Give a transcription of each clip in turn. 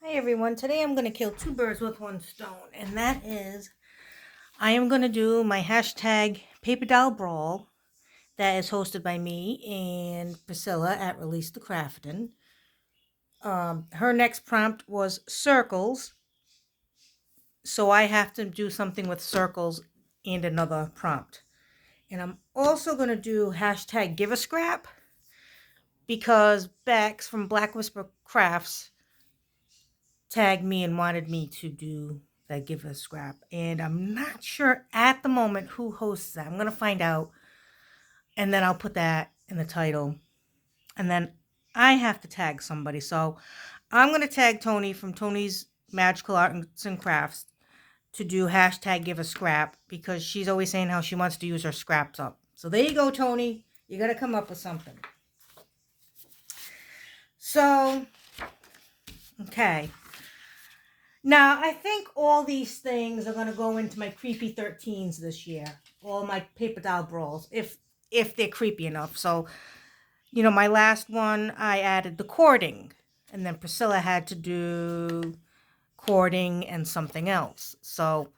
Hi everyone, today I'm going to kill two birds with one stone, and that is, I am going to do my hashtag Paper Doll Brawl that is hosted by me and Priscilla at Release the Craftin. Her next prompt was circles, so I have to do something with circles and another prompt. And I'm also going to do hashtag Give a Scrap because Bex from Black Whisper Crafts tagged me and wanted me to do that Give a Scrap. And I'm not sure at the moment who hosts that. I'm going to find out. And then I'll put that in the title. And then I have to tag somebody. So I'm going to tag Tony from Tony's Magical Arts and Crafts to do hashtag Give a Scrap because she's always saying how she wants to use her scraps up. So there you go, Tony. You got to come up with something. So, okay. Now, I think all these things are going to go into my creepy 13s this year. All my paper doll brawls, if they're creepy enough. So, my last one, I added the cording. And then Priscilla had to do cording and something else. So,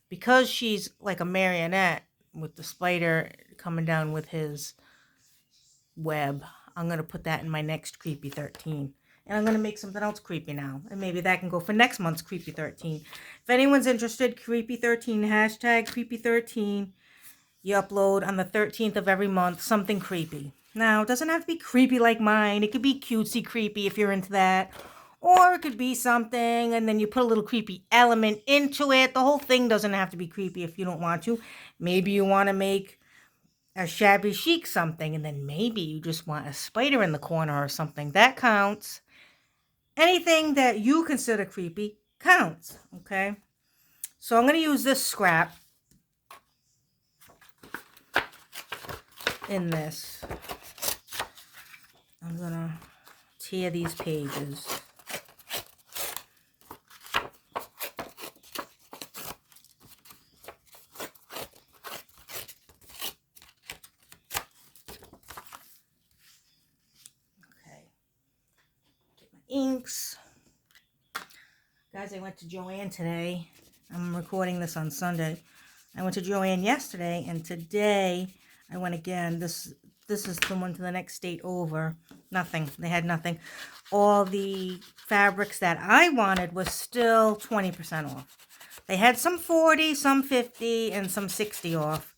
because she's like a marionette with the spider coming down with his web, I'm going to put that in my next creepy 13. And I'm going to make something else creepy now. And maybe that can go for next month's Creepy 13. If anyone's interested, Creepy 13, hashtag Creepy 13. You upload on the 13th of every month something creepy. Now, it doesn't have to be creepy like mine. It could be cutesy creepy if you're into that. Or it could be something and then you put a little creepy element into it. The whole thing doesn't have to be creepy if you don't want to. Maybe you want to make a shabby chic something, and then maybe you just want a spider in the corner or something. That counts. Anything that you consider creepy counts, okay? So I'm going to use this scrap in this. I'm going to tear these pages. Okay. Get my inks. Guys, I went to Joann today. I'm recording this on Sunday. I went to Joann yesterday, and today I went again. This is the one to the next state over. Nothing. They had nothing. All the fabrics that I wanted was still 20% off. They had some 40, some 50, and some 60 off.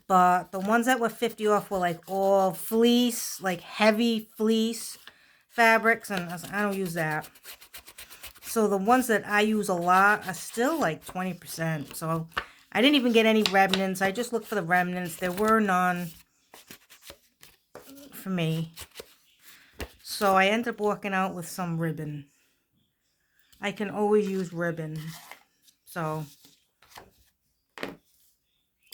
But the ones that were 50 off were like all fleece, like heavy fleece fabrics, and I don't use that. So the ones that I use a lot are still like 20%. So I didn't even get any remnants. I just looked for the remnants. There were none for me. So I ended up walking out with some ribbon. I can always use ribbon. So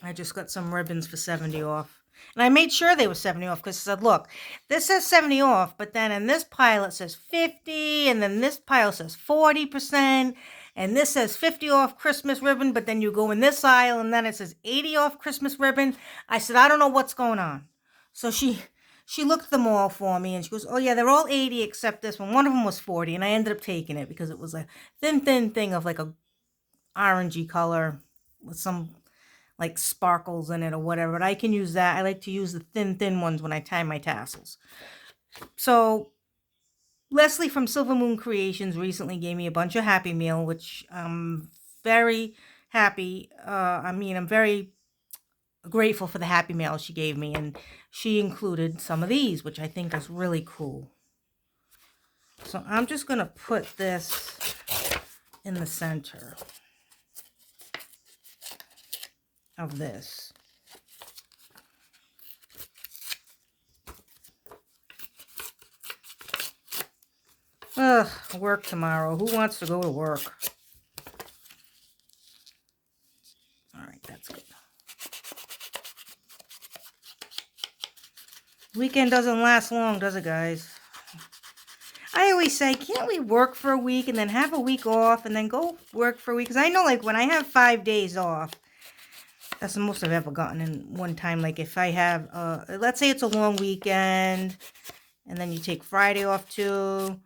I just got some ribbons for 70 off. And I made sure they were 70 off because I said, look, this says 70 off, but then in this pile it says 50, and then this pile says 40%, and this says 50 off Christmas ribbon, but then you go in this aisle and then it says 80 off Christmas ribbon. I said, I don't know what's going on. So she looked at them all for me and she goes, oh yeah, they're all 80 except this one. One of them was 40, and I ended up taking it because it was a thin thing of like a orangey color with some like sparkles in it or whatever, but I can use that. I like to use the thin ones when I tie my tassels. So Leslie from Silver Moon Creations recently gave me a bunch of Happy Meal, which I'm very happy. I'm very grateful for the Happy Meal she gave me, and she included some of these, which I think is really cool. So I'm just going to put this in the center of this. Ugh, work tomorrow. Who wants to go to work? All right, that's good. Weekend doesn't last long, does it, guys? I always say, can't we work for a week and then have a week off and then go work for a week? Because I know, like, when I have 5 days off, that's the most I've ever gotten in one time. Like, if I have, let's say it's a long weekend, and then you take Friday off too,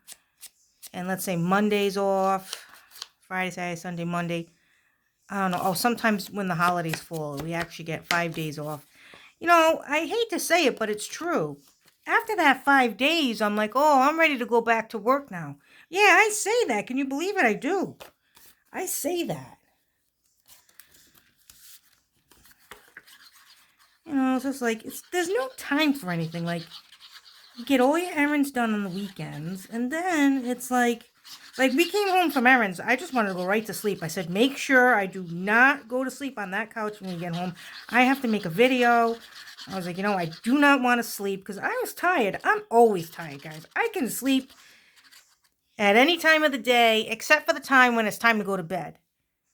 and let's say Monday's off, Friday, Saturday, Sunday, Monday. I don't know. Oh, sometimes when the holidays fall, we actually get 5 days off. You know, I hate to say it, but it's true. After that 5 days, I'm like, oh, I'm ready to go back to work now. Yeah, I say that. Can you believe it? I do. I say that. You know, it's just like, there's no time for anything. Like, you get all your errands done on the weekends, and then it's like we came home from errands. I just wanted to go right to sleep. I said, make sure I do not go to sleep on that couch when we get home. I have to make a video. I was like, you know, I do not want to sleep because I was tired. I'm always tired, guys. I can sleep at any time of the day except for the time when it's time to go to bed.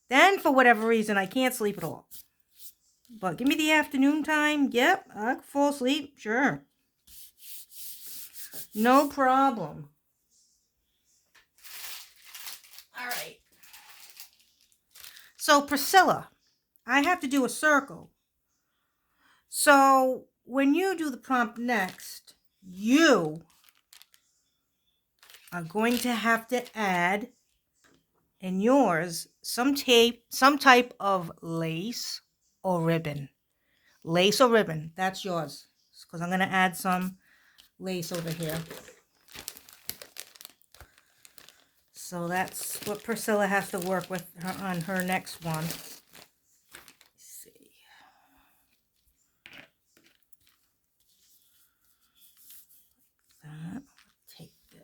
Then, for whatever reason, I can't sleep at all. But give me the afternoon time. Yep, I can fall asleep. Sure. No problem. All right. So, Priscilla, I have to do a circle. So, when you do the prompt next, you are going to have to add in yours some tape, some type of lace or ribbon. Lace or ribbon, that's yours. Because I'm going to add some lace over here. So that's what Priscilla has to work with on her next one. Let's see. That. Take this.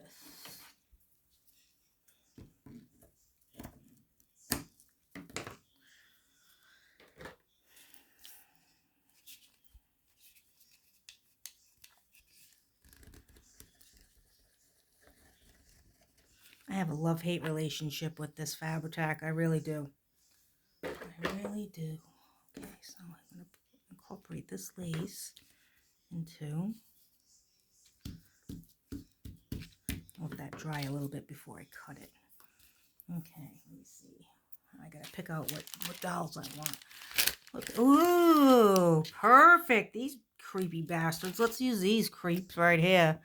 I have a love-hate relationship with this Fabri-Tac. I really do. I really do. Okay, so I'm going to incorporate this lace into... Let that dry a little bit before I cut it. Okay, let me see. I got to pick out what dolls I want. Look, ooh, perfect. These creepy bastards. Let's use these creeps right here.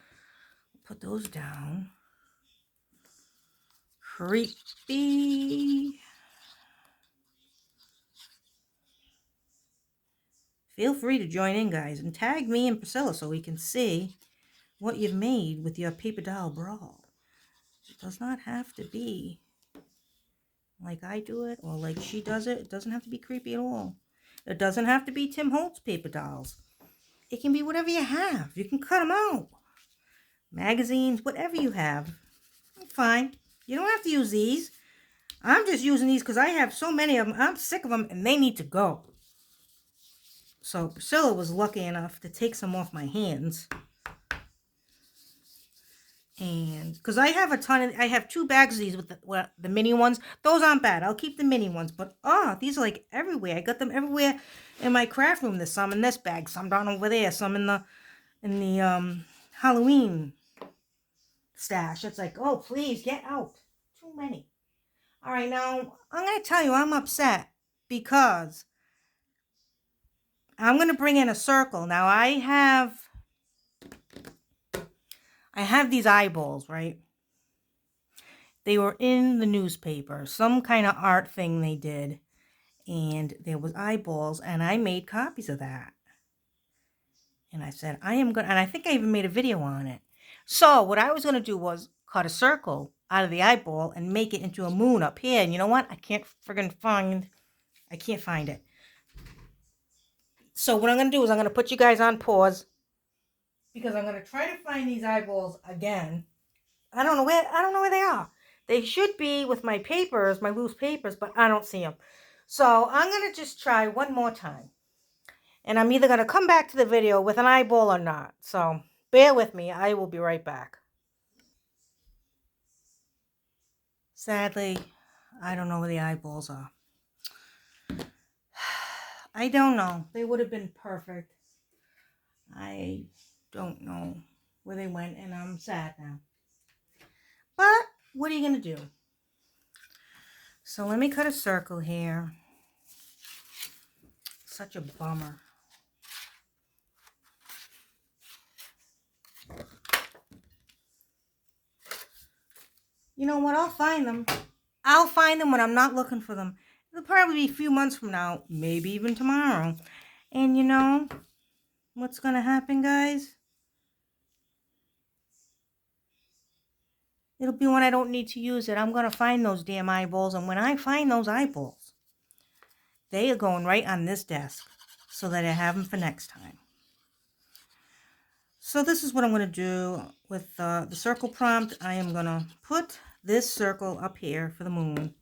Put those down. Creepy. Feel free to join in, guys, and tag me and Priscilla so we can see what you've made with your paper doll brawl. It does not have to be like I do it or like she does it. It doesn't have to be creepy at all. It doesn't have to be Tim Holtz paper dolls. It can be whatever you have. You can cut them out. Magazines, whatever you have. Fine. You don't have to use these. I'm just using these because I have so many of them. I'm sick of them and they need to go. So Priscilla was lucky enough to take some off my hands. And because I have I have 2 bags of these with the mini ones. Those aren't bad. I'll keep the mini ones. But these are like everywhere. I got them everywhere in my craft room. There's some in this bag, some down over there, some in the Halloween stash. It's like, oh, please get out. Too many. All right, now I'm gonna tell you I'm upset because I'm gonna bring in a circle. Now I have these eyeballs, right? They were in the newspaper, some kind of art thing they did, and there was eyeballs, and I made copies of that. And I said, and I think I even made a video on it. So what I was going to do was cut a circle out of the eyeball and make it into a moon up here. And you know what? I can't find it. So what I'm going to do is I'm going to put you guys on pause because I'm going to try to find these eyeballs again. I don't know where they are. They should be with my papers, my loose papers, but I don't see them. So I'm going to just try one more time. And I'm either going to come back to the video with an eyeball or not. So bear with me. I will be right back. Sadly, I don't know where the eyeballs are. I don't know. They would have been perfect. I don't know where they went, and I'm sad now. But what are you going to do? So let me cut a circle here. Such a bummer. You know what? I'll find them. I'll find them when I'm not looking for them. It'll probably be a few months from now, maybe even tomorrow. And you know what's going to happen, guys? It'll be when I don't need to use it. I'm going to find those damn eyeballs. And when I find those eyeballs, they are going right on this desk so that I have them for next time. So this is what I'm going to do with the circle prompt. I am going to put this circle up here for the moon.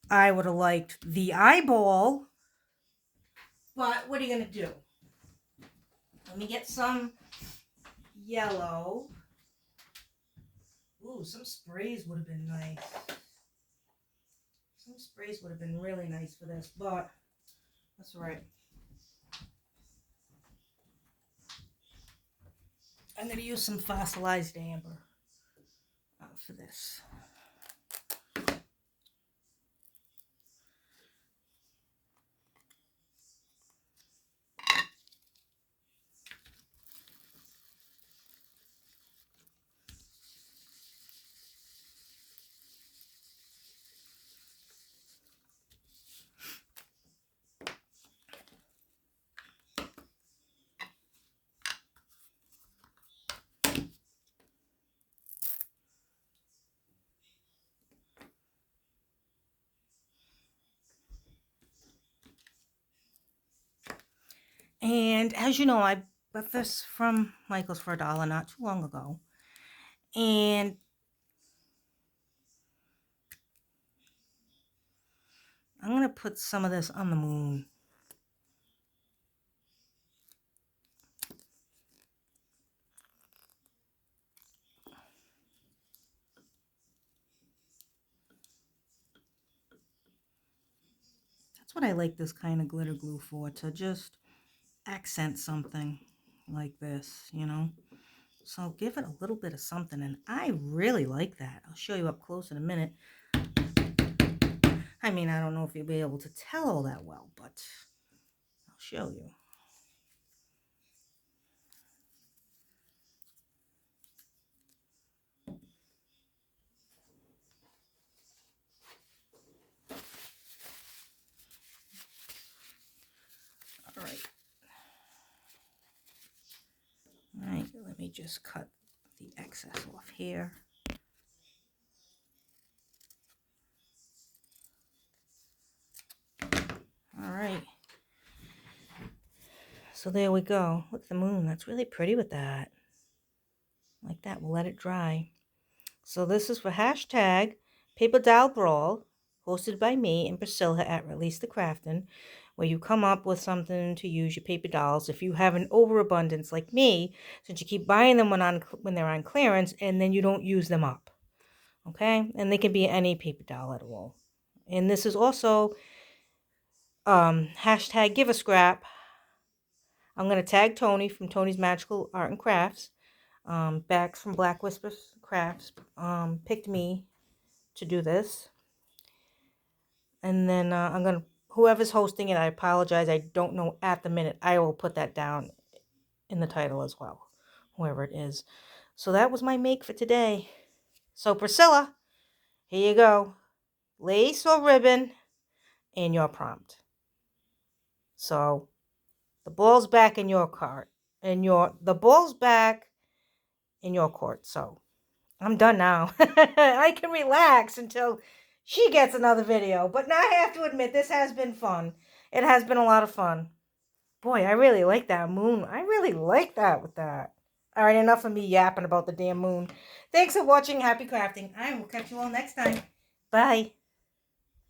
I would have liked the eyeball, but what are you going to do? Let me get some yellow. Ooh, some sprays would have been nice. Some sprays would have been really nice for this, but that's all right. I'm going to use some fossilized amber for this. And as you know, I bought this from Michael's for $1 not too long ago. And I'm going to put some of this on the moon. That's what I like this kind of glitter glue for, to just accent something like this, you know. So give it a little bit of something, and I really like that. I'll show you up close in a minute. I mean, I don't know if you'll be able to tell all that well, but I'll show you. All right. All right, let me just cut the excess off here. All right. So there we go. Look at the moon. That's really pretty with that. Like that. We'll let it dry. So this is for hashtag Paper Doll Brawl, hosted by me and Priscilla at Release the Craftin', where you come up with something to use your paper dolls. If you have an overabundance like me, since you keep buying them when they're on clearance, and then you don't use them up. Okay? And they can be any paper doll at all. And this is also hashtag Give a Scrap. I'm going to tag Tony from Tony's Magical Art and Crafts. Bax from Black Whispers Crafts picked me to do this. And then I'm going to, whoever's hosting it, I apologize. I don't know at the minute. I will put that down in the title as well, whoever it is. So that was my make for today. So Priscilla, here you go. Lace or ribbon in your prompt. So the ball's back in your cart. The ball's back in your court. So I'm done now. I can relax until she gets another video. But now I have to admit, this has been fun. It has been a lot of fun. Boy, I really like that moon. I really like that with that. All right, enough of me yapping about the damn moon. Thanks for watching. Happy crafting. I will catch you all next time. Bye.